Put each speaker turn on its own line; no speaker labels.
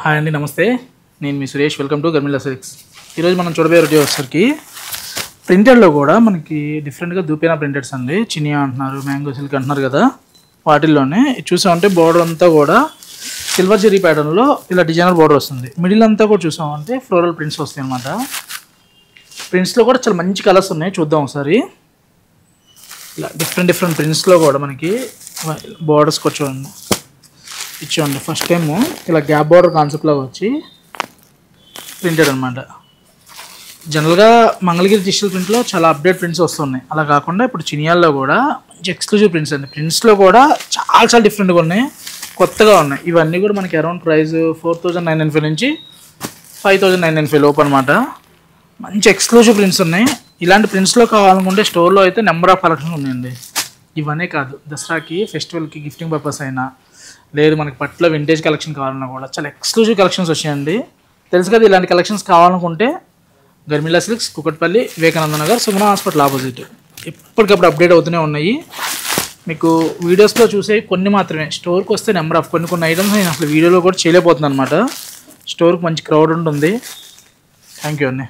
Hi అండి, నమస్తే. నేను మీ Suresh. Welcome to Garmila Silks. ఈరోజు మనం చూడబోయే వీడియో వచ్చేసరికి ప్రింటెడ్లో కూడా మనకి డిఫరెంట్గా దూపేనా ప్రింటెడ్స్ అండి. చినియా అంటున్నారు, మ్యాంగో సిల్క్ అంటున్నారు కదా, వాటిల్లోనే చూసామంటే బార్డర్ అంతా కూడా సిల్వర్ జెరీ ప్యాటర్న్లో ఇలా డిజైనర్ బార్డర్ వస్తుంది. మిడిల్ అంతా కూడా చూసామంటే ఫ్లోరల్ ప్రింట్స్ వస్తాయి అన్నమాట. ప్రింట్స్లో కూడా చాలా మంచి కలర్స్ ఉన్నాయి, చూద్దాం ఒకసారి. ఇలా డిఫరెంట్ ప్రింట్స్లో కూడా మనకి బార్డర్స్ కూడా చూడండి ఇచ్చేయండి. ఫస్ట్ టైము ఇలా గ్యాప్ బార్డర్ కాన్సెప్ట్ లాగా వచ్చి ప్రింటెడ్ అనమాట. జనరల్గా మంగళగిరి డిజిటల్ ప్రింట్లో చాలా అప్డేట్ ప్రింట్స్ వస్తున్నాయి. అలా కాకుండా ఇప్పుడు చినియాల్లో కూడా మంచి ఎక్స్క్లూజివ్ ప్రింట్స్ అండి. ప్రింట్స్లో కూడా చాలా డిఫరెంట్గా ఉన్నాయి, కొత్తగా ఉన్నాయి. ఇవన్నీ కూడా మనకి అరౌండ్ ప్రైస్ 4995 నుంచి 5995 లోపు అనమాట. మంచి ఎక్స్క్లూజివ్ ప్రింట్స్ ఉన్నాయి. ఇలాంటి ప్రింట్స్లో కావాలనుకుంటే స్టోర్లో అయితే నెంబర్ ఆఫ్ కలెక్షన్స్ ఉన్నాయండి. ఇవన్నీ కాదు, దసరాకి ఫెస్టివల్కి గిఫ్టింగ్ పర్పస్ అయినా, లేదు మనకి పట్టులో వింటేజ్ కలెక్షన్ కావాలన్నా కూడా చాలా ఎక్స్క్లూజివ్ కలెక్షన్స్ వచ్చాయండి. తెలుసు కదా, ఇలాంటి కలెక్షన్స్ కావాలనుకుంటే Garmila Silks, Kukatpally, Vivekananda Nagar, Sumana hospital opposite. ఎప్పటికప్పుడు అప్డేట్ అవుతూనే ఉన్నాయి. మీకు వీడియోస్లో చూసే కొన్ని మాత్రమే, స్టోర్కి వస్తే నెంబర్ ఆఫ్ కొన్ని ఐటమ్స్ నేను అసలు వీడియోలో కూడా చేయలేకపోతున్నాను అనమాట. స్టోర్కి మంచి క్రౌడ్ ఉంటుంది. థ్యాంక్ యూ అండి.